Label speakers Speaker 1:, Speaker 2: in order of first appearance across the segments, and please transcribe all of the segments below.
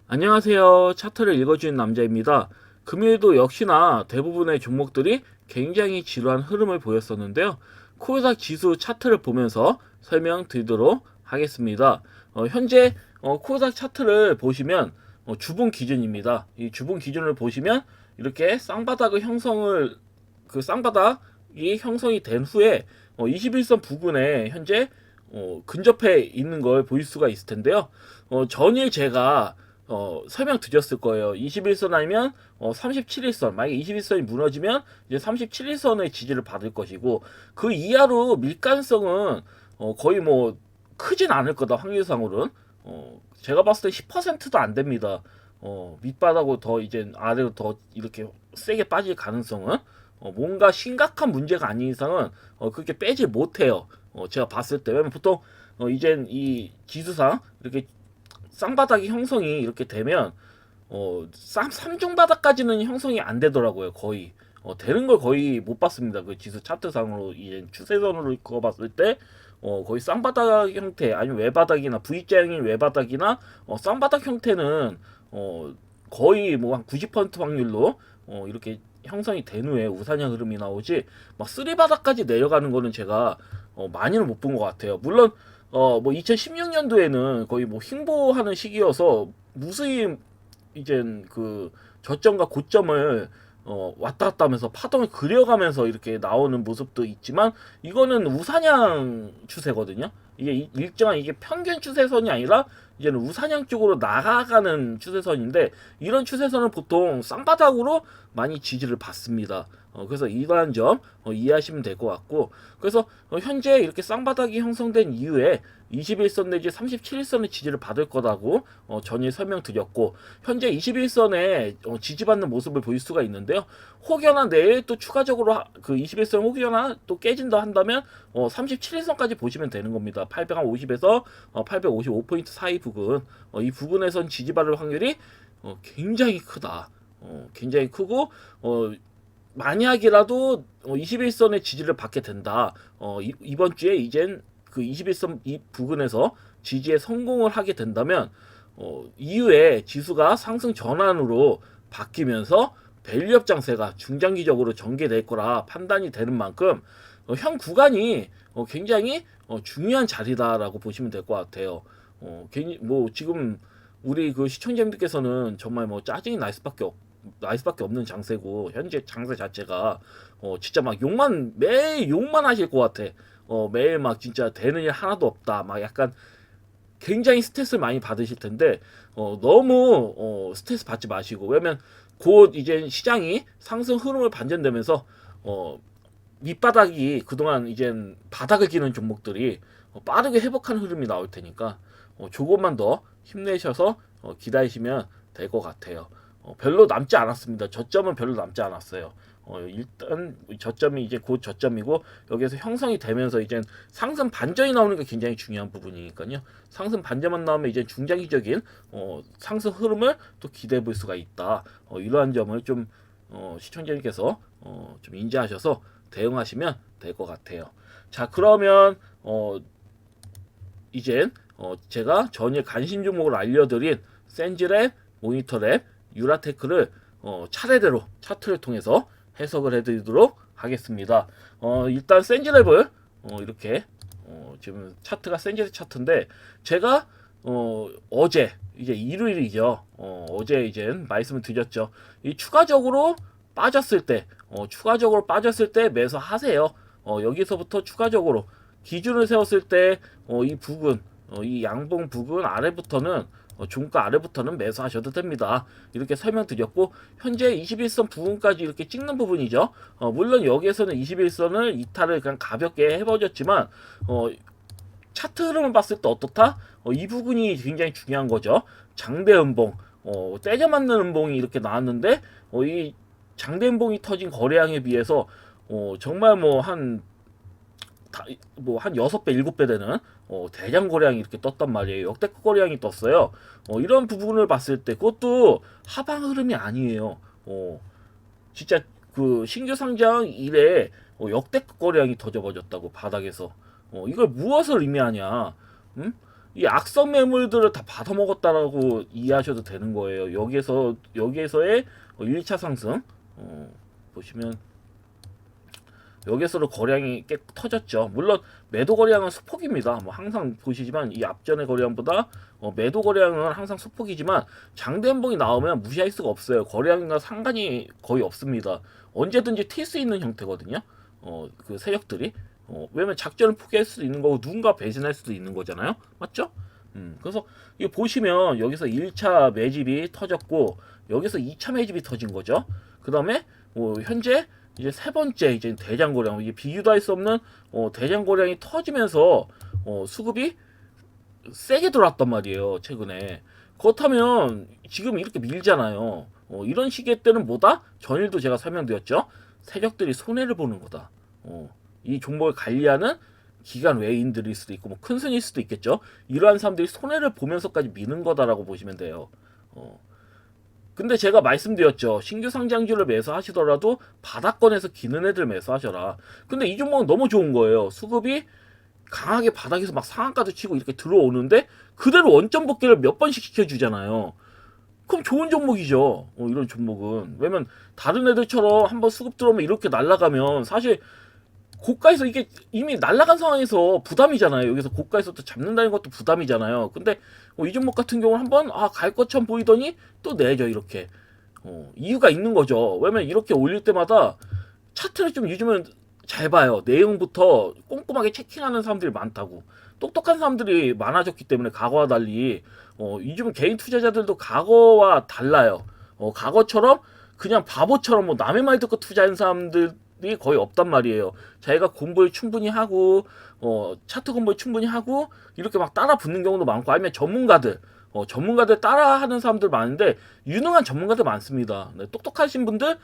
Speaker 1: 안녕하세요. 차트를 읽어주는 남자입니다. 금요일도 역시나 대부분의 종목들이 굉장히 지루한 흐름을 보였었는데요. 코스닥 지수 차트를 보면서 설명드리도록 하겠습니다. 현재 코스닥 차트를 보시면 주봉 기준입니다. 이 주봉 기준을 보시면 이렇게 쌍바닥의 형성을 쌍바닥이 형성이 된 후에 21선 부근에 현재 근접해 있는 걸 보일 수가 있을 텐데요. 전일 제가 설명드렸을 거예요. 21선 아니면 37일선, 만약에 21선이 무너지면 이제 37일선의 지지를 받을 것이고, 그 이하로 밀 가능성은 거의 뭐 크진 않을 거다, 확률상으로는. 제가 봤을 때 10%도 안 됩니다. 밑바닥으로 더 이제 아래로 더 이렇게 세게 빠질 가능성은 뭔가 심각한 문제가 아닌 이상은 그렇게 빼질 못해요. 제가 봤을 때. 왜냐면 보통 이젠 이 지수상 이렇게 쌍바닥이 형성이 이렇게 되면 삼중바닥까지는 형성이 안 되더라고요. 거의 되는 걸 거의 못 봤습니다. 그 지수 차트상으로 이제 추세선으로 그어봤을 때 거의 쌍바닥 형태 아니면 외바닥이나 V자형인 외바닥이나 쌍바닥 형태는 거의 뭐 한 90% 확률로 이렇게 형성이 된 후에 우산형 흐름이 나오지 막 쓰리바닥까지 내려가는 거는 제가 많이는 못 본 것 같아요. 물론 뭐 2016년도에는 거의 뭐 횡보하는 시기여서 무수히 이젠 그 저점과 고점을 왔다 갔다 하면서 파동을 그려가면서 이렇게 나오는 모습도 있지만 이거는 우상향 추세거든요. 이게 일정한 이게 평균 추세선이 아니라 이제는 우상향 쪽으로 나가가는 추세선인데 이런 추세선은 보통 쌍바닥으로 많이 지지를 받습니다. 그래서 이러한 점 이해하시면 될 것 같고 그래서 현재 이렇게 쌍바닥이 형성된 이후에 21선 내지 37선의 지지를 받을 거라고 전일 설명드렸고 현재 21선에 지지받는 모습을 보일 수가 있는데요. 혹여나 내일 또 추가적으로 그 21선 혹여나 또 깨진다 한다면 37일선까지 보시면 되는 겁니다. 850에서 855포인트 사이 부근 이 부근에선 지지받을 확률이 굉장히 크다. 굉장히 크고 만약이라도 21선의 지지를 받게 된다. 이번 주에 이젠 그 21선 이 부근에서 지지에 성공을 하게 된다면 이후에 지수가 상승 전환으로 바뀌면서 밸류업 장세가 중장기적으로 전개될 거라 판단이 되는 만큼 현 구간이 굉장히 중요한 자리다라고 보시면 될 것 같아요. 괜히 뭐 지금 우리 그 시청자님들께서는 정말 뭐 짜증이 날 수밖에 없는 장세고 현재 장세 자체가 진짜 막 욕만 매일 욕만 하실 것 같아. 매일 막 진짜 되는 일 하나도 없다. 막 약간 굉장히 스트레스를 많이 받으실 텐데 너무 스트레스 받지 마시고 왜냐면 곧 이제 시장이 상승 흐름을 반전되면서 밑바닥이 그동안 이젠 바닥을 기는 종목들이 빠르게 회복하는 흐름이 나올 테니까 조금만 더 힘내셔서 기다리시면 될 것 같아요. 별로 남지 않았습니다. 저점은 별로 남지 않았어요. 일단 저점이 이제 곧 저점이고 여기에서 형성이 되면서 이제 상승 반전이 나오는 게 굉장히 중요한 부분이니까요. 상승 반전만 나오면 이제 중장기적인 상승 흐름을 또 기대해 볼 수가 있다. 이러한 점을 좀 시청자님께서 좀 인지하셔서 대응하시면 될 것 같아요. 자 그러면 이젠 제가 전일 관심 종목을 알려드린 센즈랩, 모니터랩, 유라테크를 차례대로 차트를 통해서 해석을 해드리도록 하겠습니다. 일단 센즈랩을 이렇게 지금 차트가 센즈랩 차트인데 제가 어제 이제 일요일이죠. 어제 이제 말씀을 드렸죠. 이 추가적으로 빠졌을 때 매수하세요. 여기서부터 추가적으로 기준을 세웠을 때 이 부근 이 양봉 부근 아래부터는 종가 아래부터는 매수하셔도 됩니다. 이렇게 설명드렸고 현재 21선 부분까지 이렇게 찍는 부분이죠. 물론 여기에서는 21선을 이탈을 그냥 가볍게 해버렸지만 차트 흐름을 봤을 때 어떻다? 이 부분이 굉장히 중요한 거죠. 장대 음봉, 때려 맞는 음봉이 이렇게 나왔는데 이 장대 음봉이 터진 거래량에 비해서 정말 한 6배, 7배 되는 대량 거래량이 이렇게 떴단 말이에요. 역대급 거래량이 떴어요. 이런 부분을 봤을 때 그것도 하방 흐름이 아니에요. 진짜 그 신규 상장 이래 역대급 거래량이 터져버렸다고 바닥에서 이걸 무엇을 의미하냐? 음? 이 악성 매물들을 다 받아먹었다라고 이해하셔도 되는 거예요. 여기에서의 1차 상승 보시면 여기서도 거량이 꽤 터졌죠. 물론 매도 거량은 수폭입니다. 뭐 항상 보시지만 이 앞전의 거량보다 매도 거량은 항상 수폭이지만 장대 연봉이 나오면 무시할 수가 없어요. 거량과 상관이 거의 없습니다. 언제든지 튈 수 있는 형태거든요. 그 세력들이 왜냐면 작전을 포기할 수도 있는 거고 누군가 배신할 수도 있는 거잖아요. 맞죠? 그래서 이거 보시면 여기서 1차 매집이 터졌고 여기서 2차 매집이 터진 거죠. 그 다음에 현재 이제 세 번째 이제 대장고량 이게 비교도 할 수 없는 대장고량이 터지면서 수급이 세게 들어왔단 말이에요. 최근에. 그렇다면 지금 이렇게 밀잖아요. 이런 시기에 때는 뭐다? 전일도 제가 설명드렸죠. 세력들이 손해를 보는 거다. 이 종목을 관리하는 기관 외인들일 수도 있고 뭐 큰 손일 수도 있겠죠. 이러한 사람들이 손해를 보면서까지 미는 거다라고 보시면 돼요. 근데 제가 말씀드렸죠. 신규 상장주를 매수하시더라도 바닥권에서 기는 애들 매수하셔라. 근데 이 종목은 너무 좋은 거예요. 수급이 강하게 바닥에서 막 상한가도 치고 이렇게 들어오는데 그대로 원점 복귀를 몇 번씩 시켜주잖아요. 그럼 좋은 종목이죠. 이런 종목은. 왜냐면 다른 애들처럼 한번 수급 들어오면 이렇게 날아가면 사실 고가에서 이게 이미 날아간 상황에서 부담이잖아요. 여기서 고가에서 또 잡는다는 것도 부담이잖아요. 근데 이 종목 같은 경우는 한번 갈 것처럼 보이더니 또 내죠 이렇게. 이유가 있는 거죠. 왜냐면 이렇게 올릴 때마다 차트를 좀 요즘은 잘 봐요. 내용부터 꼼꼼하게 체킹하는 사람들이 많다고. 똑똑한 사람들이 많아졌기 때문에 과거와 달리 요즘 개인 투자자들도 과거와 달라요. 과거처럼 그냥 바보처럼 뭐 남의 말 듣고 투자하는 사람들 거의 없단 말이에요. 자기가 공부를 충분히 하고 차트 공부를 충분히 하고 이렇게 막 따라 붙는 경우도 많고 아니면 전문가들 따라하는 사람들 많은데 유능한 전문가들 많습니다. 네, 똑똑하신 분들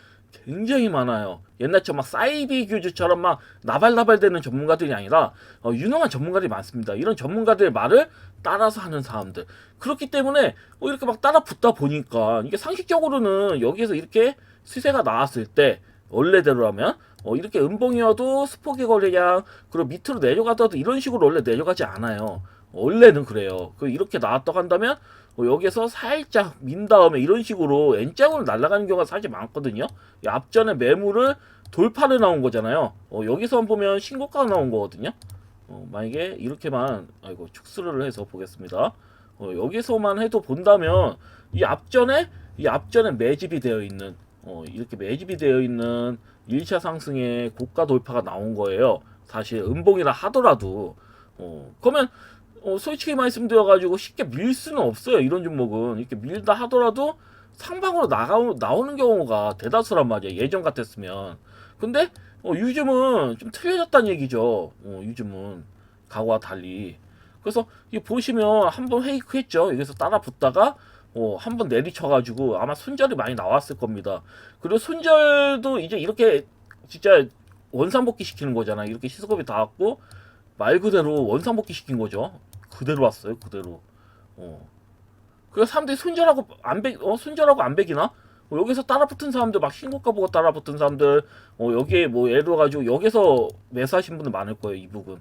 Speaker 1: 굉장히 많아요. 옛날처럼 막 사이비 교주처럼 막 나발나발대는 전문가들이 아니라 유능한 전문가들이 많습니다. 이런 전문가들의 말을 따라서 하는 사람들. 그렇기 때문에 이렇게 막 따라 붙다 보니까 이게 상식적으로는 여기에서 이렇게 시세가 나왔을 때 원래대로라면 이렇게 음봉이어도 스포기 거래량 그리고 밑으로 내려가더라도 이런 식으로 원래 내려가지 않아요. 원래는 그래요. 이렇게 나왔다고 한다면 여기서 살짝 민 다음에 이런 식으로 N자으로 날아가는 경우가 사실 많거든요. 앞전에 매물을 돌파를 나온 거잖아요. 여기서 보면 신고가가 나온 거거든요. 만약에 이렇게만 축수를 해서 보겠습니다. 여기서만 해도 본다면 이 앞전에 매집이 되어 있는 이렇게 매집이 되어 있는 1차 상승의 고가 돌파가 나온 거예요. 사실 음봉이라 하더라도 그러면 솔직히 말씀드려가지고 쉽게 밀 수는 없어요. 이런 종목은 이렇게 밀다 하더라도 상방으로 나오는 경우가 대다수란 말이에요. 예전 같았으면. 근데 요즘은 좀 틀려졌다는 얘기죠. 요즘은 과거와 달리. 그래서 이 보시면 한번 페이크 했죠. 여기서 따라 붙다가 한번 내리쳐가지고 아마 손절이 많이 나왔을 겁니다. 그리고 손절도 이제 이렇게 진짜 원상복귀 시키는 거잖아. 이렇게 시스kop이 닿았고 말 그대로 원상복귀 시킨 거죠. 그대로 왔어요. 그대로. 그래서 사람들이 손절하고 안 배기나? 여기서 따라붙은 사람들 막 신고가 보고 따라붙은 사람들 여기에 뭐 예를 들어가지고 여기서 매수하신 분들 많을 거예요. 이 부분.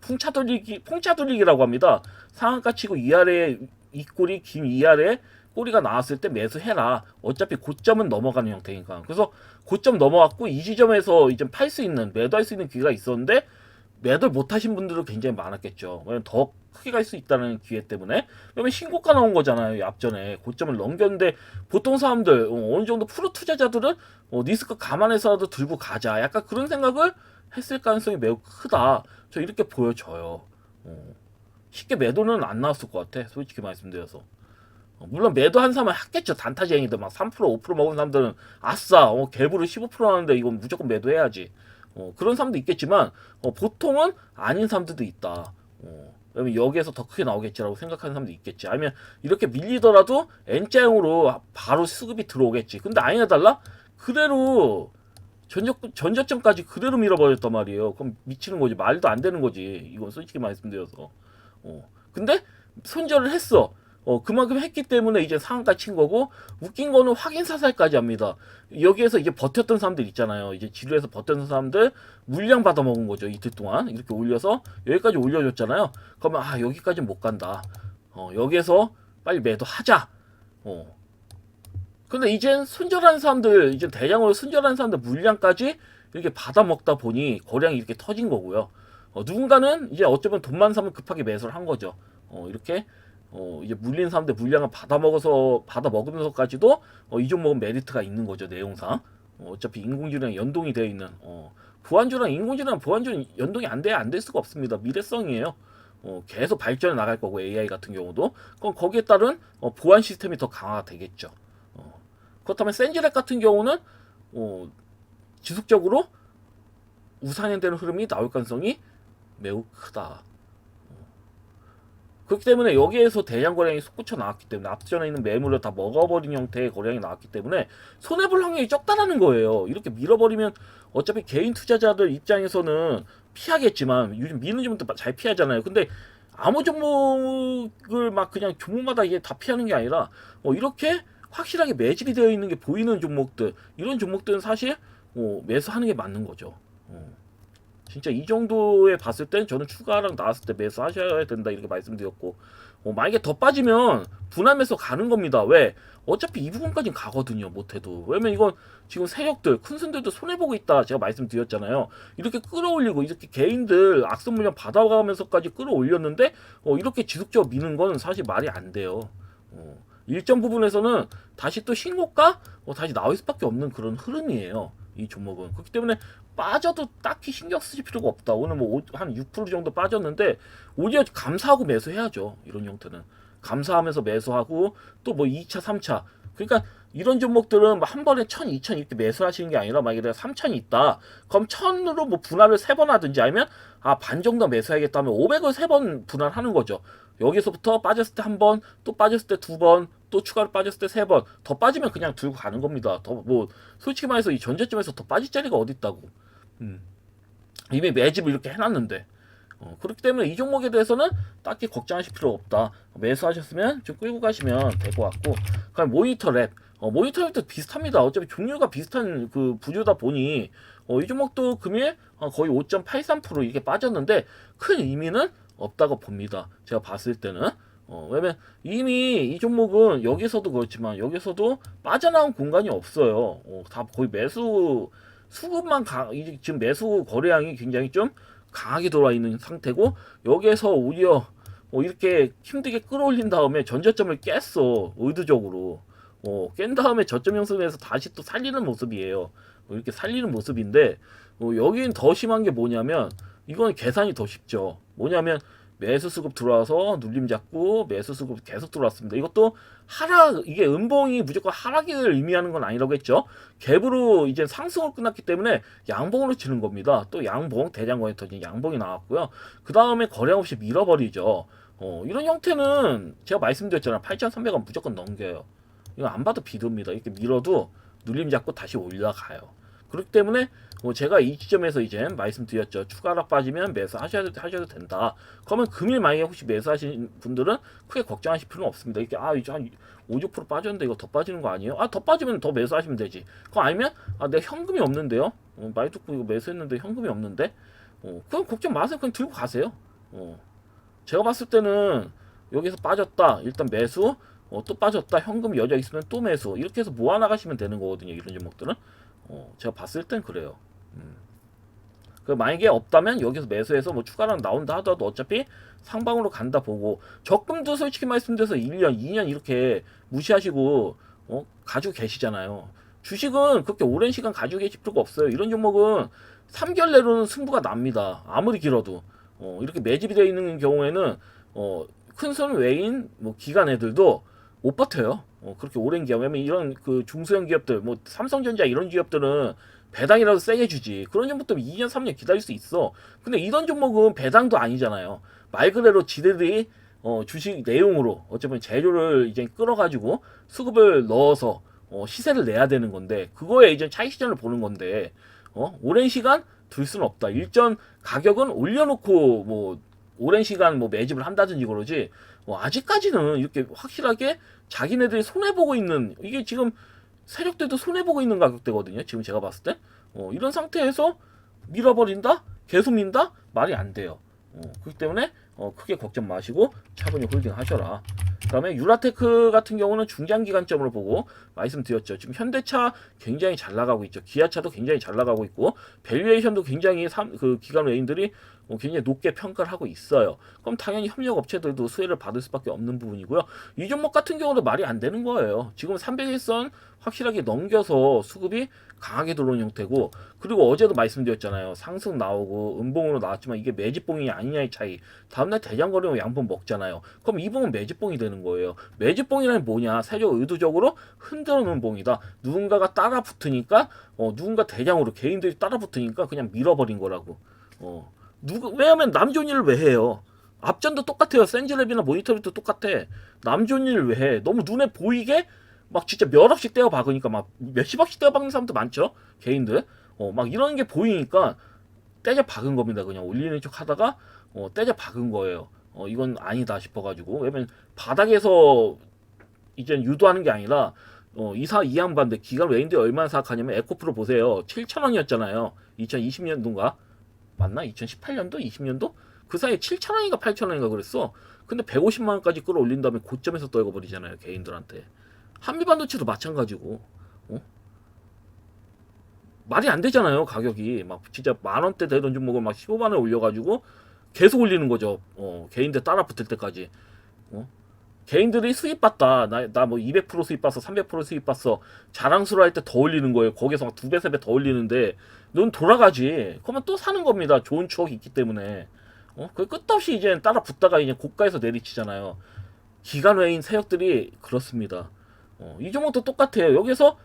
Speaker 1: 풍차 돌리기라고 합니다. 상한가 치고 위아래 윗꼬리 긴 위아래 꼬리가 나왔을 때 매수해라. 어차피 고점은 넘어가는 형태니까. 그래서 고점 넘어갔고 이 지점에서 이제 팔 수 있는 매도할 수 있는 기회가 있었는데 매도 못하신 분들은 굉장히 많았겠죠. 왜냐면 더 크게 갈 수 있다는 기회 때문에. 왜냐면 신고가 나온 거잖아요. 앞전에 고점을 넘겼는데 보통 사람들 어느 정도 프로 투자자들은 리스크 감안해서라도 들고 가자. 약간 그런 생각을 했을 가능성이 매우 크다. 저 이렇게 보여져요. 쉽게 매도는 안 나왔을 것 같아. 솔직히 말씀드려서. 물론 매도한 사람은 했겠죠. 단타쟁이들 막 3% 5% 먹은 사람들은 아싸 개불을 15% 하는데 이건 무조건 매도해야지. 그런 사람도 있겠지만 보통은 아닌 사람들도 있다. 왜냐면 여기에서 더 크게 나오겠지라고 생각하는 사람도 있겠지. 아니면 이렇게 밀리더라도 N자형으로 바로 수급이 들어오겠지. 근데 아니나 달라 그대로 전저점까지 그대로 밀어버렸단 말이에요. 그럼 미치는 거지. 말도 안 되는 거지. 이건 솔직히 말씀드려서. 근데 손절을 했어. 그만큼 했기 때문에 이제 상한가 친 거고, 웃긴 거는 확인 사살까지 합니다. 여기에서 이제 버텼던 사람들 있잖아요. 이제 지루해서 버텼던 사람들 물량 받아 먹은 거죠. 이틀 동안 이렇게 올려서 여기까지 올려줬잖아요. 그러면 여기까지 못 간다. 여기에서 빨리 매도하자. 근데 이젠 순절한 사람들, 이제 대량으로 순절한 사람들 물량까지 이렇게 받아 먹다 보니 거량이 이렇게 터진 거고요. 누군가는 이제 어쩌면 돈만 사면 급하게 매수를 한 거죠. 이렇게 이제 물린 사람들 물량을 받아 먹으면서까지도 이 종목은 메리트가 있는 거죠. 내용상. 어차피 인공지능이랑 연동이 되어 있는, 보안주랑 인공지능 보안주는 연동이 안 될 수가 없습니다. 미래성이에요. 계속 발전해 나갈 거고, AI 같은 경우도. 그럼 거기에 따른 보안 시스템이 더 강화가 되겠죠. 그렇다면 센지렉 같은 경우는 지속적으로 우상향되는 흐름이 나올 가능성이 매우 크다. 그렇기 때문에 여기에서 대량 거량이 솟구쳐 나왔기 때문에, 앞전에 있는 매물을 다 먹어버린 형태의 거량이 나왔기 때문에 손해볼 확률이 적다라는 거예요. 이렇게 밀어버리면 어차피 개인 투자자들 입장에서는 피하겠지만, 요즘 미는 종목도 잘 피하잖아요. 근데 아무 종목을 막 그냥 종목마다 이게 다 피하는 게 아니라 이렇게 확실하게 매집이 되어 있는 게 보이는 종목들, 이런 종목들은 사실 매수하는 게 맞는 거죠. 진짜 이 정도에 봤을 땐 저는 추가랑 나왔을 때 매수하셔야 된다 이렇게 말씀드렸고, 만약에 더 빠지면 분할 매수 가는 겁니다. 왜? 어차피 이 부분까지는 가거든요. 못해도. 왜냐면 이건 지금 세력들, 큰 손들도 손해보고 있다 제가 말씀드렸잖아요. 이렇게 끌어올리고 이렇게 개인들 악성 물량 받아가면서까지 끌어올렸는데 이렇게 지속적으로 미는 건 사실 말이 안 돼요. 일정 부분에서는 다시 또 신고가 다시 나올 수밖에 없는 그런 흐름이에요. 이 종목은. 그렇기 때문에 빠져도 딱히 신경 쓰실 필요가 없다. 오늘 뭐 한 6% 정도 빠졌는데 오히려 감사하고 매수해야죠. 이런 형태는 감사하면서 매수하고, 또 뭐 2차 3차, 그러니까 이런 종목들은 뭐 한 번에 1000, 2000 이렇게 매수하시는 게 아니라, 만약에 내가 3000이 있다 그럼 1000으로 뭐 분할을 3번 하든지, 아니면 반 정도 매수해야겠다 하면 500을 3번 분할하는 거죠. 여기서부터 빠졌을 때 한 번, 또 빠졌을 때 두 번, 또 추가로 빠졌을 때 세 번, 더 빠지면 그냥 들고 가는 겁니다. 더 뭐 솔직히 말해서 이 전저점에서 더 빠질 자리가 어디 있다고. 이미 매집을 이렇게 해놨는데. 그렇기 때문에 이 종목에 대해서는 딱히 걱정하실 필요 없다. 매수하셨으면 좀 끌고 가시면 될 것 같고, 그럼 모니터랩. 모니터랩도 비슷합니다. 어차피 종류가 비슷한 그 부류다 보니 이 종목도 금일 거의 5.83% 이렇게 빠졌는데 큰 의미는 없다고 봅니다. 제가 봤을 때는. 왜냐면 이미 이 종목은 여기서도 그렇지만 여기서도 빠져나온 공간이 없어요. 다 거의 매수 수급만 이제 지금 매수 거래량이 굉장히 좀 강하게 들어와 있는 상태고, 여기에서 오히려 이렇게 힘들게 끌어올린 다음에 전저점을 깼어. 의도적으로 깬 다음에 저점 형성해서 다시 또 살리는 모습이에요. 이렇게 살리는 모습인데, 여기는 더 심한 게 뭐냐면, 이건 계산이 더 쉽죠. 뭐냐면 매수 수급 들어와서 눌림 잡고 매수 수급 계속 들어왔습니다. 이것도 하락, 이게 음봉이 무조건 하락을 의미하는 건 아니라고 했죠. 갭으로 이제 상승을 끝났기 때문에 양봉으로 치는 겁니다. 또 양봉, 대량거래 터진 양봉이 나왔고요. 그 다음에 거래 없이 밀어버리죠. 이런 형태는 제가 말씀드렸잖아요. 8,300원 무조건 넘겨요. 이거 안 봐도 비도입니다. 이렇게 밀어도 눌림 잡고 다시 올라가요. 그렇기 때문에 제가 이 지점에서 이제 말씀드렸죠. 추가락 빠지면 매수하셔도 된다. 그러면 금일 만약에 혹시 매수하신 분들은 크게 걱정하실 필요는 없습니다. 이렇게 이제 한 5, 6% 빠졌는데 이거 더 빠지는 거 아니에요? 더 빠지면 더 매수하시면 되지. 그럼 아니면 내가 현금이 없는데요. 많이 듣고 이거 매수했는데 현금이 없는데. 그럼 걱정 마세요. 그냥 들고 가세요. 제가 봤을 때는 여기서 빠졌다. 일단 매수. 또 빠졌다. 현금 여력 있으면 또 매수. 이렇게 해서 모아 나가시면 되는 거거든요. 이런 종목들은. 제가 봤을 땐 그래요. 그 만약에 없다면 여기서 매수해서 뭐 추가랑 나온다 하더라도 어차피 상방으로 간다 보고, 적금도 솔직히 말씀드려서 1년, 2년 이렇게 무시하시고 가지고 계시잖아요. 주식은 그렇게 오랜 시간 가지고 계실 필요가 없어요. 이런 종목은 3개월 내로는 승부가 납니다. 아무리 길어도. 이렇게 매집이 되어 있는 경우에는 큰손 외인 뭐 기관 애들도 못 버텨요. 그렇게 오랜 기간. 왜냐면 이런 그 중소형 기업들, 뭐 삼성전자 이런 기업들은 배당이라도 세게 주지. 그런 종목들 2년, 3년 기다릴 수 있어. 근데 이런 종목은 배당도 아니잖아요. 말 그대로 지들이 주식 내용으로 어쩌면 재료를 이제 끌어가지고 수급을 넣어서 시세를 내야 되는 건데, 그거에 이제 차익 시장을 보는 건데, 오랜 시간 둘 수는 없다. 일전 가격은 올려놓고 뭐 오랜 시간 뭐 매집을 한다든지 그러지 아직까지는 이렇게 확실하게 자기네들이 손해보고 있는 이게 지금 세력들도 손해보고 있는 가격대거든요. 지금 제가 봤을 때 이런 상태에서 밀어버린다? 계속 민다? 말이 안 돼요. 그렇기 때문에 크게 걱정 마시고 차분히 홀딩 하셔라. 그다음에 유라테크 같은 경우는 중장기관점으로 보고 말씀드렸죠. 지금 현대차 굉장히 잘 나가고 있죠. 기아차도 굉장히 잘 나가고 있고 밸류에이션도 굉장히 그 기관 외인들이 굉장히 높게 평가를 하고 있어요. 그럼 당연히 협력 업체들도 수혜를 받을 수밖에 없는 부분이고요. 이 종목 같은 경우도 말이 안 되는 거예요. 지금 300일선 확실하게 넘겨서 수급이 강하게 들어오는 형태고, 그리고 어제도 말씀드렸잖아요. 상승 나오고 음봉으로 나왔지만 이게 매집봉이 아니냐의 차이. 다음날 대장거리로 양봉 먹잖아요. 그럼 이 봉은 매집봉이 되는 거예요. 매집봉이란 뭐냐? 세력 의도적으로 흔들어 놓은 봉이다. 누군가가 따라 붙으니까 누군가 대장으로 개인들이 따라 붙으니까 그냥 밀어버린 거라고. 왜냐면 남 좋은 일을 왜 해요? 앞전도 똑같아요. 센즈랩이나 모니터리도 똑같아. 남 좋은 일을 왜 해? 너무 눈에 보이게 막 진짜 몇 억씩 떼어 박으니까 막 몇십억씩 떼어 박는 사람도 많죠. 개인들. 막 이런 게 보이니까 떼져 박은 겁니다. 그냥 올리는 척 하다가 떼져 박은 거예요. 이건 아니다 싶어가지고. 왜냐면 바닥에서 이제 유도하는 게 아니라 이 양반들 기관 외인들이 얼마나 사악하냐면 에코프로 보세요. 7,000원이었잖아요. 2020년도인가? 맞나? 2018년도? 20년도? 그 사이에 7,000원인가 8,000원인가 그랬어. 근데 150만원까지 끌어올린 다음에 고점에서 떨궈버리잖아요. 개인들한테. 한미반도체도 마찬가지고. 말이 안 되잖아요. 가격이 막 진짜 만원대 되던 종목을 막 15만원 올려가지고 계속 올리는 거죠. 개인들 따라 붙을 때까지. 개인들이 수입 봤다. 나 뭐 200% 수입 봤어, 300% 수입 봤어. 자랑스러워 할 때 더 올리는 거예요. 거기서 막 2배, 3배 더 올리는데 넌 돌아가지. 그러면 또 사는 겁니다. 좋은 추억이 있기 때문에. 그 끝없이 이제 따라 붙다가 이제 고가에서 내리치잖아요. 기관 외인 세력들이 그렇습니다. 이 종목도 똑같아요. 여기서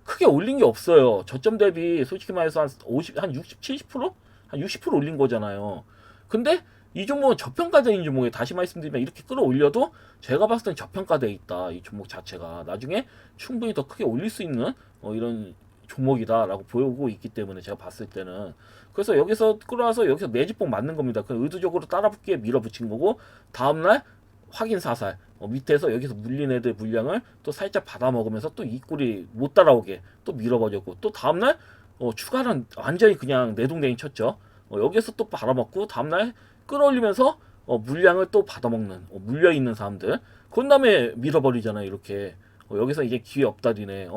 Speaker 1: 크게 올린 게 없어요. 저점 대비 솔직히 말해서 한 50, 한 60, 70%? 한 60% 올린 거잖아요. 근데 이 종목은 저평가된 종목에 다시 말씀드리면 이렇게 끌어올려도 제가 봤을 땐 저평가돼 있다. 이 종목 자체가 나중에 충분히 더 크게 올릴 수 있는 이런 종목이다라고 보고 있기 때문에 제가 봤을 때는 그래서 여기서 끌어와서 여기서 매집봉 맞는 겁니다. 그 의도적으로 따라붙기에 밀어붙인 거고 다음날 확인 사살 밑에서 여기서 물린 애들 물량을 또 살짝 받아먹으면서 또 이 꼴이 못 따라오게 또 밀어버렸고 또 다음날 추가는 완전히 그냥 내동댕이 쳤죠. 여기서 또 받아먹고 다음날 끌어올리면서 물량을 또 받아먹는 물려있는 사람들 그 다음에 밀어버리잖아요. 이렇게 여기서 이제 기회 없다리네.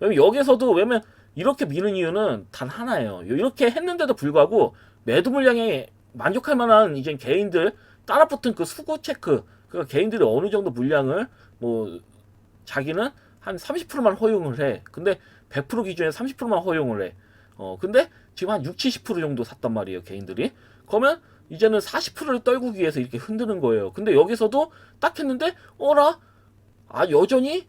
Speaker 1: 왜냐면 여기서도 왜냐면 이렇게 미는 이유는 단 하나예요. 이렇게 했는데도 불구하고 매도 물량에 만족할 만한 이제 개인들 따라붙은 그 수구 체크 그러니까 개인들이 어느 정도 물량을 뭐 자기는 한 30%만 허용을 해. 근데 100% 기준에 30%만 허용을 해. 근데 지금 한 6, 70% 정도 샀단 말이에요, 개인들이. 그러면 이제는 40%를 떨구기 위해서 이렇게 흔드는 거예요. 근데 여기서도 딱 했는데 어라? 여전히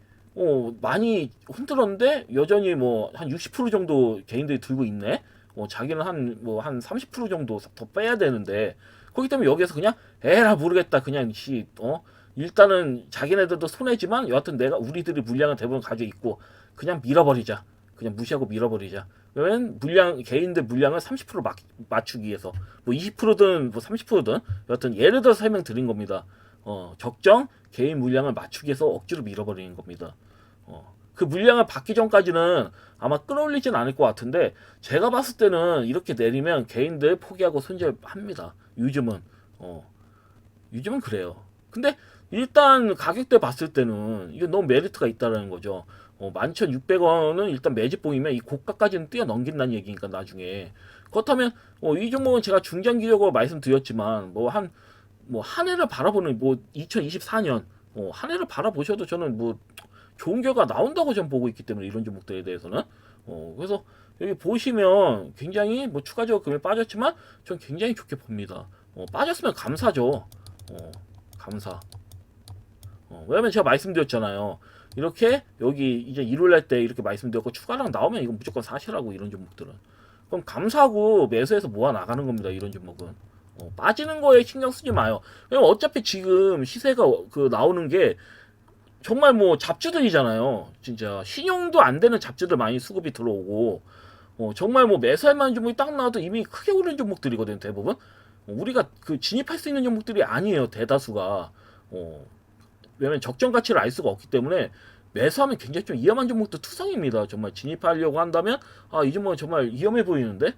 Speaker 1: 많이 흔들었는데 여전히 뭐 한 60% 정도 개인들이 들고 있네. 자기는 한 30% 정도 더 빼야 되는데 그렇기 때문에 여기서 그냥 에라 모르겠다 그냥 일단은 자기네들도 손해지만 여하튼 우리들이 물량은 대부분 가지고 있고 그냥 밀어버리자. 그냥 무시하고 밀어버리자. 그러면 개인들 물량을 30% 맞추기 위해서 뭐 20%든 뭐 30%든 여하튼 예를 들어서 설명드린 겁니다. 적정 개인 물량을 맞추기 위해서 억지로 밀어버리는 겁니다. 그 물량을 받기 전까지는 아마 끌어올리진 않을 것 같은데 제가 봤을 때는 이렇게 내리면 개인들 포기하고 손절합니다. 요즘은 그래요. 근데 일단 가격대 봤을 때는 이게 너무 메리트가 있다라는 거죠. 11,600원은 일단 매집봉이면 이 고가까지는 뛰어넘긴다는 얘기니까 나중에 그렇다면 이 종목은 제가 중장기적으로 말씀드렸지만 한 해를 바라보는 2024년 한 해를 바라보셔도 저는 좋은 결과 나온다고 전 보고 있기 때문에 이런 종목들에 대해서는 그래서 여기 보시면 굉장히 추가적으로 금액 빠졌지만 전 굉장히 좋게 봅니다. 빠졌으면 감사죠. 감사. 왜냐면 제가 말씀드렸잖아요. 이렇게 여기 이제 일요일날 때 이렇게 말씀드렸고 추가랑 나오면 이건 무조건 사시라고 이런 종목들은. 그럼 감사하고 매수해서 모아 나가는 겁니다. 이런 종목은. 빠지는 거에 신경 쓰지 마요. 왜냐면 어차피 지금 시세가 나오는 게 정말 잡주들이잖아요. 진짜 신용도 안 되는 잡주들 많이 수급이 들어오고 정말 매수할 만한 종목이 딱 나와도 이미 크게 오른 종목들이거든 대부분. 우리가 그 진입할 수 있는 종목들이 아니에요. 대다수가. 왜냐면 적정 가치를 알 수가 없기 때문에 매수하면 굉장히 좀 위험한 종목도 투성입니다. 정말 진입하려고 한다면 이 종목은 정말 위험해 보이는데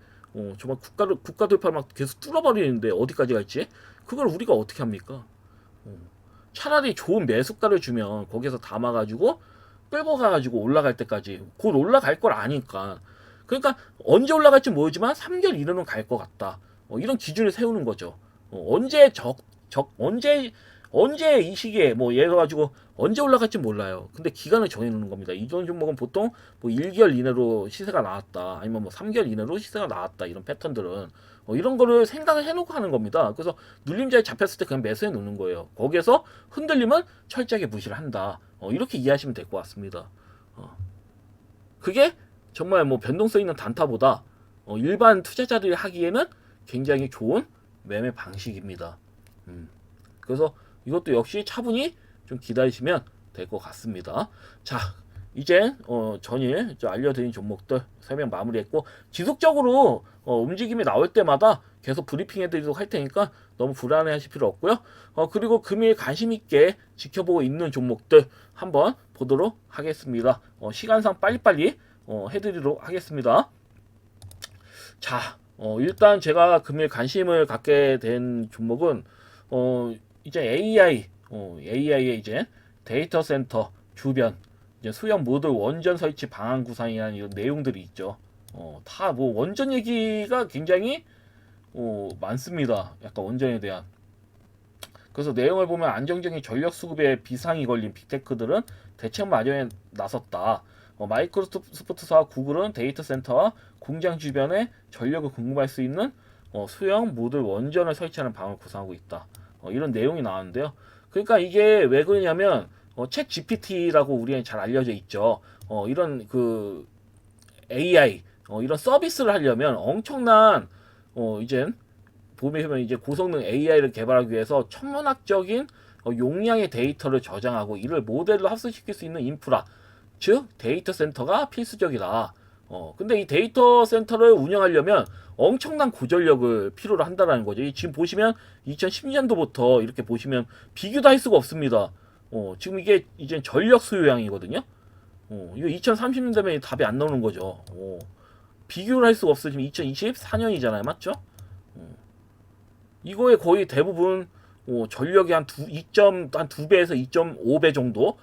Speaker 1: 정말 국가 돌파를 막 계속 뚫어버리는데 어디까지 갈지 그걸 우리가 어떻게 합니까? 차라리 좋은 매수가를 주면 거기서 담아가지고 끌고 가가지고 올라갈 때까지 곧 올라갈 걸 아니까 그러니까 언제 올라갈지 모르지만 3개월 이내로는 갈 것 같다. 이런 기준을 세우는 거죠. 언제 이 시기에 뭐 예를 가지고 언제 올라갈지 몰라요. 근데 기간을 정해놓는 겁니다. 이전 종목은 보통 뭐 1개월 이내로 시세가 나왔다. 아니면 뭐 3개월 이내로 시세가 나왔다. 이런 패턴들은 이런 거를 생각을 해놓고 하는 겁니다. 그래서 눌림자에 잡혔을 때 그냥 매수해 놓는 거예요. 거기에서 흔들리면 철저하게 무시를 한다. 이렇게 이해하시면 될 것 같습니다. 그게 정말 뭐 변동성 있는 단타보다 일반 투자자들이 하기에는 굉장히 좋은 매매 방식입니다. 그래서 이것도 역시 차분히 좀 기다리시면 될 것 같습니다. 자, 이제 전일 알려드린 종목들 설명 마무리했고 지속적으로 움직임이 나올 때마다 계속 브리핑 해드리도록 할 테니까 너무 불안해하실 필요 없고요. 그리고 금일 관심 있게 지켜보고 있는 종목들 한번 보도록 하겠습니다. 시간상 빨리빨리 해드리도록 하겠습니다. 자, 일단 제가 금일 관심을 갖게 된 종목은 이제 AI의 이제 데이터 센터 주변 이제 수형 모듈 원전 설치 방안 구상이라는 이런 내용들이 있죠. 다 뭐 원전 얘기가 굉장히 많습니다. 약간 원전에 대한. 그래서 내용을 보면 안정적인 전력 수급에 비상이 걸린 빅테크들은 대책 마련에 나섰다. 마이크로소프트사와 구글은 데이터 센터와 공장 주변에 전력을 공급할 수 있는 수형 모듈 원전을 설치하는 방을 구상하고 있다. 이런 내용이 나왔는데요. 그러니까 이게 왜 그러냐면 챗 GPT라고 우리가 잘 알려져 있죠. 이런 그 AI 이런 서비스를 하려면 엄청난 이젠 보면 이제 고성능 AI를 개발하기 위해서 천문학적인 용량의 데이터를 저장하고 이를 모델로 합수시킬 수 있는 인프라, 즉 데이터 센터가 필수적이다. 근데 이 데이터 센터를 운영하려면 엄청난 고전력을 필요로 한다라는 거죠. 지금 보시면 2010년도부터 이렇게 보시면 비교도 할 수가 없습니다. 지금 이게 이제 전력 수요량이거든요. 이거 2030년 되면 답이 안 나오는 거죠. 비교를 할 수가 없어요. 지금 2024년이잖아요. 맞죠? 이거에 거의 대부분 전력이 한 2배에서 2.5배 정도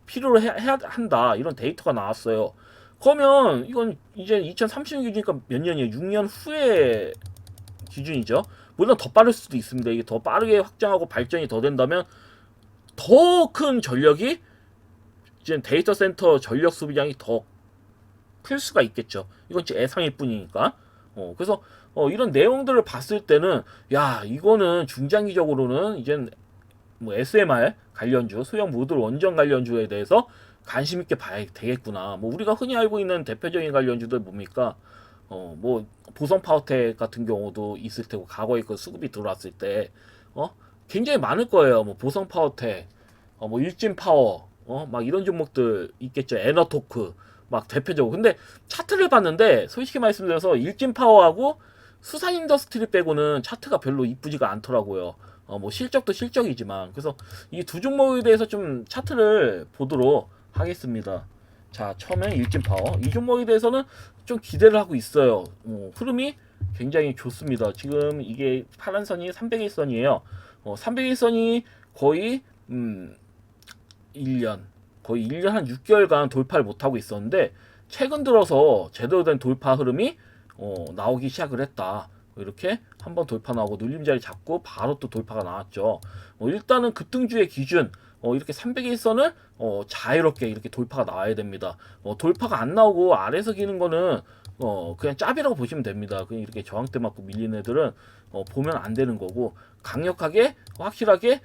Speaker 1: 필요로 해야 한다. 이런 데이터가 나왔어요. 그러면 이건 이제 2030년 기준이니까 몇 년이에요? 6년 후에 기준이죠. 물론 더 빠를 수도 있습니다. 이게 더 빠르게 확장하고 발전이 더 된다면 더 큰 전력이 이제 데이터 센터 전력 소비량이 더 클 수가 있겠죠. 이건 제 예상일 뿐이니까. 그래서 이런 내용들을 봤을 때는 야 이거는 중장기적으로는 이젠 뭐 SMR 관련주, 소형 모듈 원전 관련주에 대해서 관심 있게 봐야 되겠구나. 뭐 우리가 흔히 알고 있는 대표적인 관련주들 뭡니까? 뭐 보성 파워텍 같은 경우도 있을 테고 과거에 그 수급이 들어왔을 때 굉장히 많을 거예요. 뭐 보성 파워텍, 뭐 일진 파워, 막 이런 종목들 있겠죠. 에너토크 막 대표적으로. 근데 차트를 봤는데 솔직히 말씀드려서 일진 파워하고 수산 인더스트리 빼고는 차트가 별로 이쁘지가 않더라고요. 뭐 실적도 실적이지만 그래서 이 두 종목에 대해서 좀 차트를 보도록 하겠습니다. 자, 처음에 일진 파워 이 종목에 대해서는 좀 기대를 하고 있어요. 흐름이 굉장히 좋습니다. 지금 이게 파란 선이 300일선이에요. 300일선이 거의 1년 한 6개월간 돌파를 못하고 있었는데 최근 들어서 제대로 된 돌파 흐름이 나오기 시작을 했다. 이렇게 한번 돌파 나오고 눌림자리 잡고 바로 또 돌파가 나왔죠. 일단은 급등주의 기준 이렇게 300일선을 자유롭게 이렇게 돌파가 나와야 됩니다. 돌파가 안 나오고 아래에서 기는 거는 그냥 짭이라고 보시면 됩니다. 그냥 이렇게 저항대 맞고 밀리는 애들은 보면 안 되는 거고 강력하게 확실하게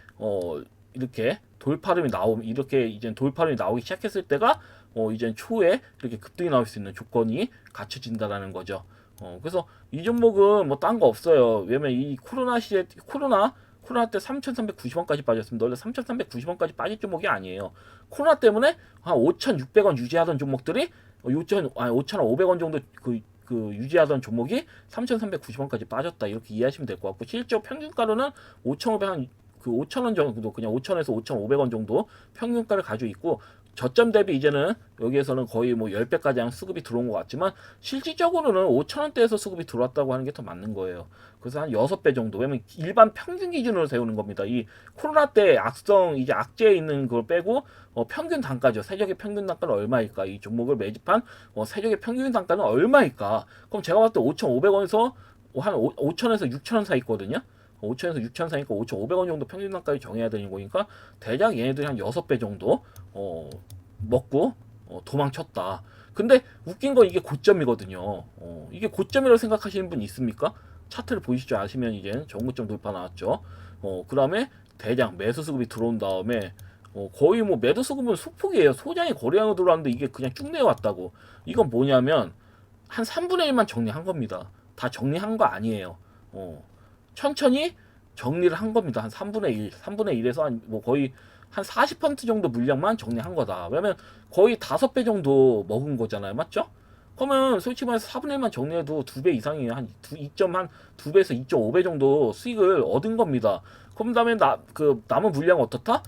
Speaker 1: 이렇게 돌파름이 이렇게 이제 돌파름이 나오기 시작했을 때가 이제 초에 이렇게 급등이 나올 수 있는 조건이 갖춰진다라는 거죠. 그래서 이 종목은 뭐 딴 거 없어요. 왜냐면 이 코로나 때 3,390원까지 빠졌습니다. 원래 3,390원까지 빠질 종목이 아니에요. 코로나 때문에 한 5,600원 유지하던 종목들이 5,500원 정도 그 그 유지하던 종목이 3,390원까지 빠졌다 이렇게 이해하시면 될 것 같고 실적 평균가로는 5,500 한 그 5,000원 정도 그냥 5,000에서 5,500원 정도 평균가를 가지고 있고 저점 대비 이제는 여기에서는 거의 뭐 10배 가량 수급이 들어온 것 같지만 실질적으로는 5,000원대에서 수급이 들어왔다고 하는 게 더 맞는 거예요. 그래서 한 6배 정도. 왜냐면 일반 평균 기준으로 세우는 겁니다. 이 코로나 때 악성 이제 악재에 있는 걸 빼고 평균 단가죠. 세력의 평균 단가는 얼마일까? 이 종목을 매집한 세력의 평균 단가는 얼마일까? 그럼 제가 봤을 때 5,500원에서 한 5,000에서 6,000원 사이 있거든요. 5,000에서 6,000 사이니까 5,500원 정도 평균 단가를 정해야 되는 거니까 대략 얘네들이 한 6배 정도 먹고 도망쳤다. 근데 웃긴 건 이게 고점이거든요. 이게 고점이라고 생각하시는 분 있습니까? 차트를 보시죠. 아시면 이제 정고점 돌파 나왔죠. 그 다음에 대량 매수 수급이 들어온 다음에 거의 뭐 매도 수급은 소폭이에요. 소장이 거래량으로 들어왔는데 이게 그냥 쭉 내려왔다고. 이건 뭐냐면 한 3분의 1만 정리한 겁니다. 다 정리한 거 아니에요. 천천히 정리를 한 겁니다. 한 3분의 1, 3분의 1에서 한 뭐 거의 한 40% 정도 물량만 정리한 거다. 왜냐면 거의 5배 정도 먹은 거잖아요. 맞죠? 그러면 솔직히 말해서 4분의 1만 정리해도 2배 이상이에요. 한 2배에서 2.5배 정도 수익을 얻은 겁니다. 그럼 다음에 그 남은 물량 어떻다?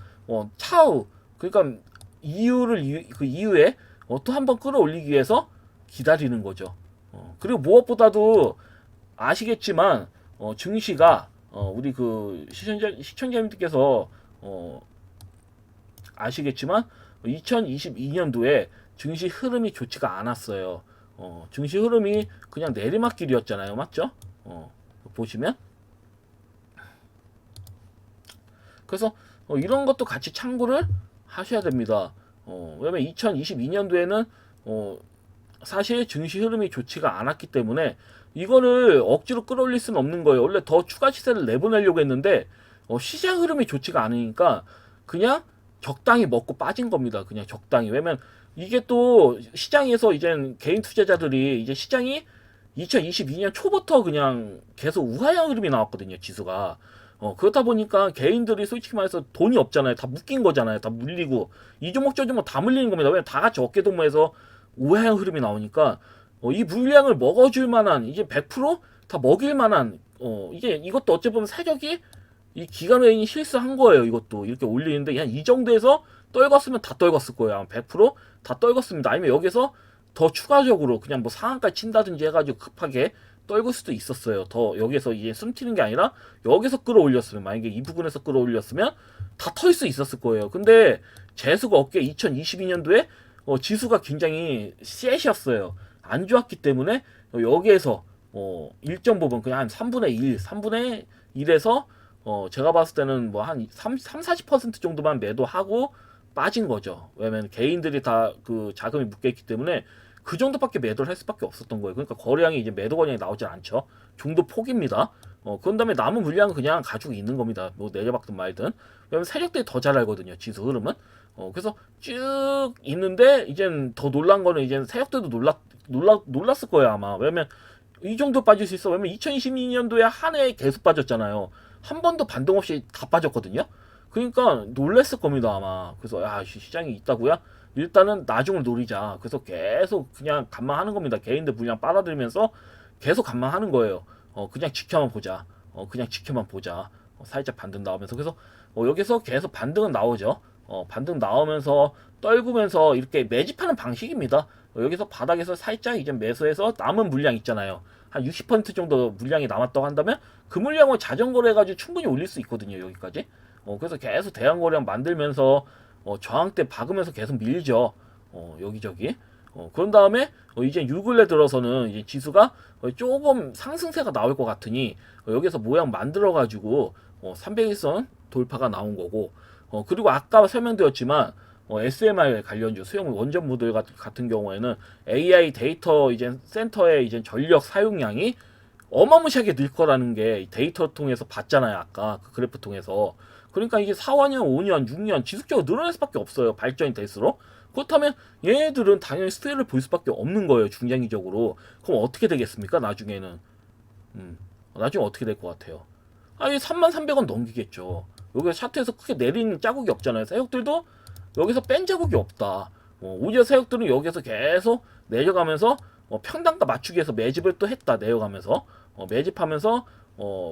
Speaker 1: 차후 그러니까 그 이후에 또 한 번 끌어올리기 위해서 기다리는 거죠. 그리고 무엇보다도 아시겠지만 증시가 우리 그 시청자님들께서 아시겠지만 2022년도에 증시 흐름이 좋지가 않았어요. 증시 흐름이 그냥 내리막길이었잖아요. 맞죠? 보시면 그래서 이런 것도 같이 참고를 하셔야 됩니다. 왜냐면 2022년도에는 사실 증시 흐름이 좋지가 않았기 때문에 이거를 억지로 끌어올릴 수는 없는 거예요. 원래 더 추가 시세를 내보내려고 했는데 시장 흐름이 좋지가 않으니까 그냥 적당히 먹고 빠진 겁니다. 그냥 적당히. 왜냐면 이게 또 시장에서 이제 개인 투자자들이 이제 시장이 2022년 초부터 그냥 계속 우하향 흐름이 나왔거든요. 지수가. 그렇다 보니까 개인들이 솔직히 말해서 돈이 없잖아요. 다 묶인 거잖아요. 다 물리고 이 종목 저 종목 다 물리는 겁니다. 왜냐면 다 같이 어깨동무해서 우하향 흐름이 나오니까 이 물량을 먹어줄 만한 이제 100%다 먹일 만한 이게 이것도 어찌 보면 세력이 이 기관 외인이 실수한 거예요. 이것도 이렇게 올리는데 한 이 정도에서 떨궜으면 다 떨궜을 거예요. 100%다 떨궜습니다. 아니면 여기서 더 추가적으로 그냥 뭐 상한가 친다든지 해가지고 급하게 떨굴 수도 있었어요. 더 여기서 이제 숨튀는 게 아니라 여기서 끌어올렸으면 만약에 이 부분에서 끌어올렸으면 다 털 수 있었을 거예요. 근데 재수가 없게 2022년도에 지수가 굉장히 셋이었어요. 안 좋았기 때문에 여기에서 일정 부분 그냥 한 3분의 1, 3분의 1에서 제가 봤을 때는 뭐 한 40% 정도만 매도하고 빠진 거죠. 왜냐면 개인들이 다 그 자금이 묶여있기 때문에 그 정도밖에 매도를 할 수밖에 없었던 거예요. 그러니까 거래량이 이제 매도 거래량이 나오질 않죠. 정도 폭입니다. 그런 다음에 남은 물량은 그냥 가지고 있는 겁니다. 뭐 내려박든 말든. 왜냐면 세력들이 더 잘 알거든요. 지수 흐름은. 그래서 쭉 있는데 이젠 더 놀란 거는 이제 세력들도 놀랐을 거예요 아마. 왜냐면 이 정도 빠질 수 있어. 왜냐면 2022년도에 한 해에 계속 빠졌잖아요. 한 번도 반등 없이 다 빠졌거든요. 그러니까 놀랬을 겁니다 아마. 그래서 야 시장이 있다고요? 일단은 나중을 노리자. 그래서 계속 그냥 관망하는 겁니다. 개인들 물량 빨아들이면서 계속 관망하는 거예요. 그냥 지켜만 보자. 그냥 지켜만 보자. 살짝 반등 나오면서 그래서 여기서 계속 반등은 나오죠. 반등 나오면서 떨구면서 이렇게 매집하는 방식입니다. 여기서 바닥에서 살짝 이제 매수해서 남은 물량 있잖아요. 한 60% 정도 물량이 남았다고 한다면 그 물량을 자전거로 해가지고 충분히 올릴 수 있거든요. 여기까지. 그래서 계속 대항거래량 만들면서 저항대 박으면서 계속 밀죠. 여기저기. 그런 다음에 이제 요 근래 들어서는 이제 지수가 조금 상승세가 나올 것 같으니 여기서 모양 만들어가지고 300일선 돌파가 나온 거고 그리고 아까 설명드렸지만 SMR 관련주 수용 원전 모듈 같은 경우에는 AI 데이터 이제 센터의 이제 전력 사용량이 어마무시하게 늘 거라는 게 데이터 통해서 봤잖아요. 아까 그 그래프 통해서. 그러니까 이게 4, 5년, 5년, 6년 지속적으로 늘어날 수밖에 없어요. 발전이 될수록. 그렇다면 얘네들은 당연히 수혜를 볼 수밖에 없는 거예요. 중장기적으로. 그럼 어떻게 되겠습니까? 나중에는. 나중에 어떻게 될 것 같아요? 아니 33,300원 넘기겠죠. 여기서 차트에서 크게 내린 자국이 없잖아요. 세력들도 여기서 뺀 자국이 없다. 오히려 세력들은 여기서 계속 내려가면서 평단가 맞추기 위해서 매집을 또 했다 내려가면서 매집하면서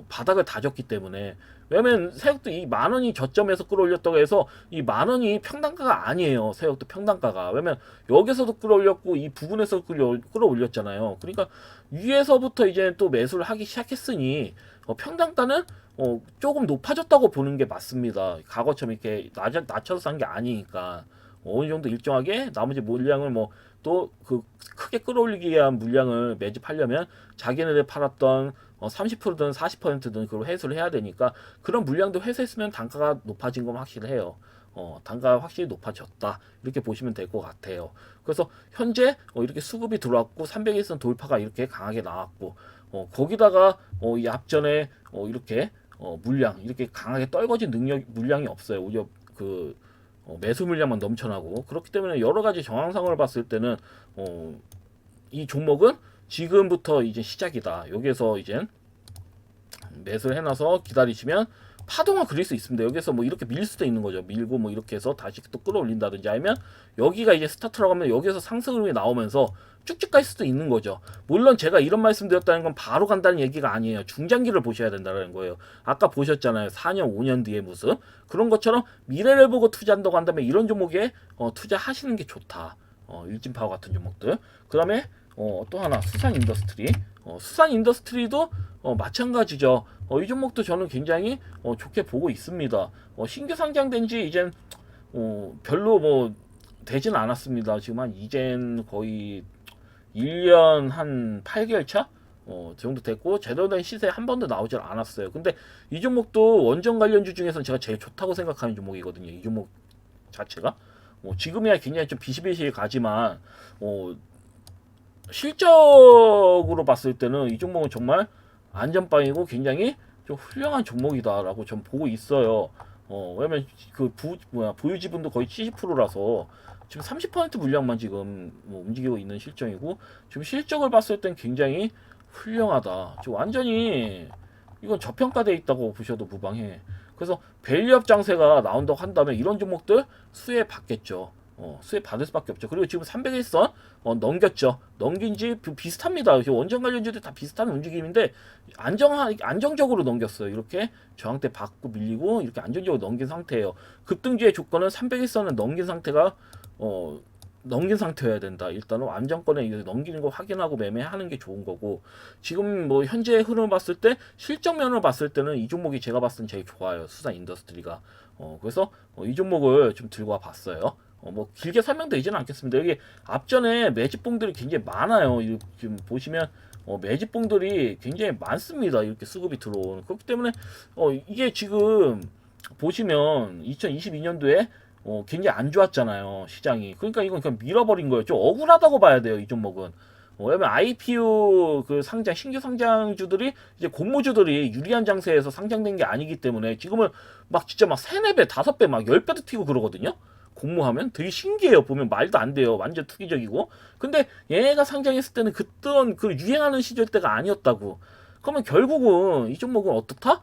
Speaker 1: 바닥을 다졌기 때문에. 왜냐면 새벽도 이 만원이 저점에서 끌어올렸다고 해서 이 만원이 평단가가 아니에요. 새벽도 평단가가. 왜냐면 여기서도 끌어올렸고 이 부분에서 끌어올렸잖아요. 그러니까 위에서부터 이제 또 매수를 하기 시작했으니 평단가는 조금 높아졌다고 보는 게 맞습니다. 과거처럼 이렇게 낮춰서 산 게 아니니까 어느 정도 일정하게 나머지 물량을 뭐 또 그 크게 끌어올리기 위한 물량을 매집하려면 자기네들 팔았던 30%든 40%든 그걸 회수를 해야 되니까 그런 물량도 회수했으면 단가가 높아진 건 확실해요. 단가가 확실히 높아졌다 이렇게 보시면 될 것 같아요. 그래서 현재 이렇게 수급이 들어왔고 300일선 돌파가 이렇게 강하게 나왔고 거기다가 이 앞전에 이렇게 물량 이렇게 강하게 떨궈진 물량이 없어요. 오히려 그 매수 물량만 넘쳐나고 그렇기 때문에 여러 가지 정황상을 봤을 때는 이 종목은 지금부터 이제 시작이다. 여기에서 이제 매수를 해놔서 기다리시면 파동을 그릴 수 있습니다. 여기서 뭐 이렇게 밀 수도 있는 거죠. 밀고 뭐 이렇게 해서 다시 또 끌어올린다든지 아니면 여기가 이제 스타트라고 하면 여기서 상승 흐름이 나오면서 쭉쭉 갈 수도 있는 거죠. 물론 제가 이런 말씀 드렸다는 건 바로 간다는 얘기가 아니에요. 중장기를 보셔야 된다는 거예요. 아까 보셨잖아요. 4년, 5년 뒤의 모습. 그런 것처럼 미래를 보고 투자한다고 한다면 이런 종목에 투자하시는 게 좋다. 일진파워 같은 종목들. 그 다음에 또 하나 수산 인더스트리. 수산 인더스트리도 마찬가지죠. 이 종목도 저는 굉장히 좋게 보고 있습니다. 신규 상장된 지 이젠 별로 뭐 되진 않았습니다. 지금 한 이젠 거의 1년 한 8개월 차? 정도 됐고 제대로 된 시세 한 번도 나오질 않았어요. 근데 이 종목도 원전 관련주 중에서는 제가 제일 좋다고 생각하는 종목이거든요. 이 종목 자체가 지금이야 굉장히 좀 비실비실 가지만 실적으로 봤을 때는 이 종목은 정말 안전빵이고 굉장히 좀 훌륭한 종목이다라고 전 보고 있어요. 왜냐면 그 보유 지분도 거의 70%라서 지금 30% 물량만 지금 움직이고 있는 실정이고 지금 실적을 봤을 땐 굉장히 훌륭하다. 지금 완전히 이건 저평가돼 있다고 보셔도 무방해. 그래서 밸류업 장세가 나온다고 한다면 이런 종목들 수혜 받겠죠. 수혜 받을 수밖에 없죠. 그리고 지금 300일선 넘겼죠. 넘긴 지 비슷합니다. 원전 관련주들 다 비슷한 움직임인데 안정적으로 넘겼어요. 이렇게 저항대 받고 밀리고 이렇게 안정적으로 넘긴 상태예요. 급등주의 조건은 300일선을 넘긴 상태가 넘긴 상태여야 된다. 일단은 안정권에 넘기는 거 확인하고 매매하는 게 좋은 거고 지금 뭐 현재 흐름을 봤을 때 실적면을 봤을 때는 이 종목이 제가 봤을 땐 제일 좋아요. 수산 인더스트리가. 그래서 이 종목을 좀 들고 와 봤어요. 뭐 길게 설명드리지는 않겠습니다. 여기 앞전에 매집봉들이 굉장히 많아요. 지금 보시면 매집봉들이 굉장히 많습니다. 이렇게 수급이 들어오는. 그렇기 때문에 이게 지금 보시면 2022년도에 굉장히 안 좋았잖아요. 시장이. 그러니까 이건 그냥 밀어버린 거예요. 좀 억울하다고 봐야 돼요. 이 종목은. 왜냐면 IPO 그 신규 상장주들이 이제 공모주들이 유리한 장세에서 상장된 게 아니기 때문에 지금은 막 진짜 막 3, 4배, 5배, 막 10배도 튀고 그러거든요. 공모하면 되게 신기해요. 보면 말도 안 돼요. 완전 투기적이고. 근데 얘가 상장했을 때는 그땐 그 유행하는 시절 때가 아니었다고. 그러면 결국은 이 종목은 어떻다?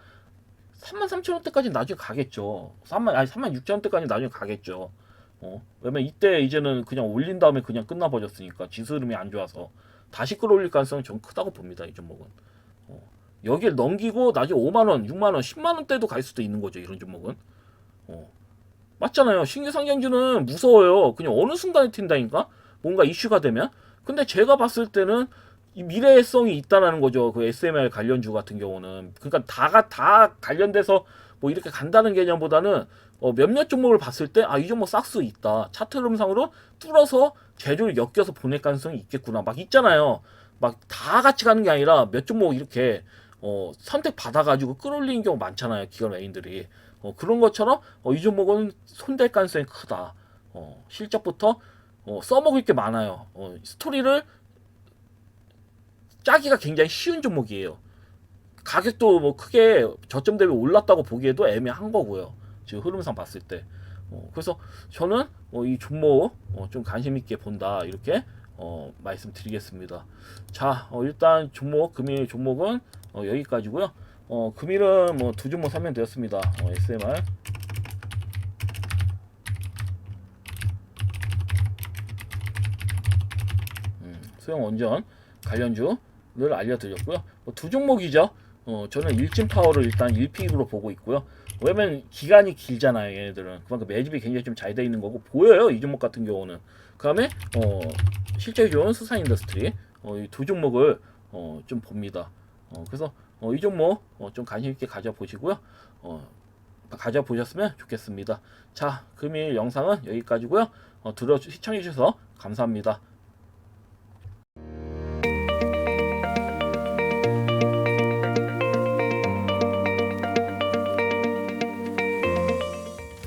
Speaker 1: 33,000원대까지 나중에 가겠죠. 36,000원대까지 나중에 가겠죠. 왜냐면 이때 이제는 그냥 올린 다음에 그냥 끝나버렸으니까 지수 흐름이 안 좋아서 다시 끌어올릴 가능성이 좀 크다고 봅니다. 이 종목은. 여기를 넘기고 나중에 5만원, 6만원, 10만원대도 갈 수도 있는 거죠. 이런 종목은. 맞잖아요. 신규 상장주는 무서워요. 그냥 어느 순간에 튄다니까? 뭔가 이슈가 되면. 근데 제가 봤을 때는 이 미래성이 있다라는 거죠. 그 SMR 관련주 같은 경우는. 그러니까 다 관련돼서 뭐 이렇게 간다는 개념보다는 몇몇 종목을 봤을 때 이 종목 싹수 있다. 차트 흐름상으로 뚫어서 재료를 엮여서 보낼 가능성이 있겠구나. 막 있잖아요. 막 다 같이 가는 게 아니라 몇 종목 이렇게 선택 받아가지고 끌어올리는 경우 많잖아요. 기관 외인들이. 그런 것처럼 이 종목은 손댈 가능성이 크다. 실적부터 써먹을 게 많아요. 스토리를 짜기가 굉장히 쉬운 종목이에요. 가격도 뭐 크게 저점 대비 올랐다고 보기에도 애매한 거고요. 지금 흐름상 봤을 때. 그래서 저는 이 종목 좀 관심 있게 본다 이렇게 말씀드리겠습니다. 자, 일단 금일 종목은 여기까지고요. 금일은 뭐 두 종목 설명드렸습니다. SMR 소형 원전 관련주를 알려드렸고요. 두 종목이죠. 저는 일진 파워를 일단 1픽으로 보고 있고요. 왜냐면 기간이 길잖아요. 얘네들은 그만큼 매집이 굉장히 좀 잘 돼 있는 거고 보여요. 이 종목 같은 경우는. 그다음에 실적이 좋은 수산 인더스트리 이 두 종목을 좀 봅니다. 그래서 이 종목 좀 관심 있게 가져보시고요. 가져보셨으면 좋겠습니다. 자, 금일 영상은 여기까지고요. 시청해주셔서 감사합니다.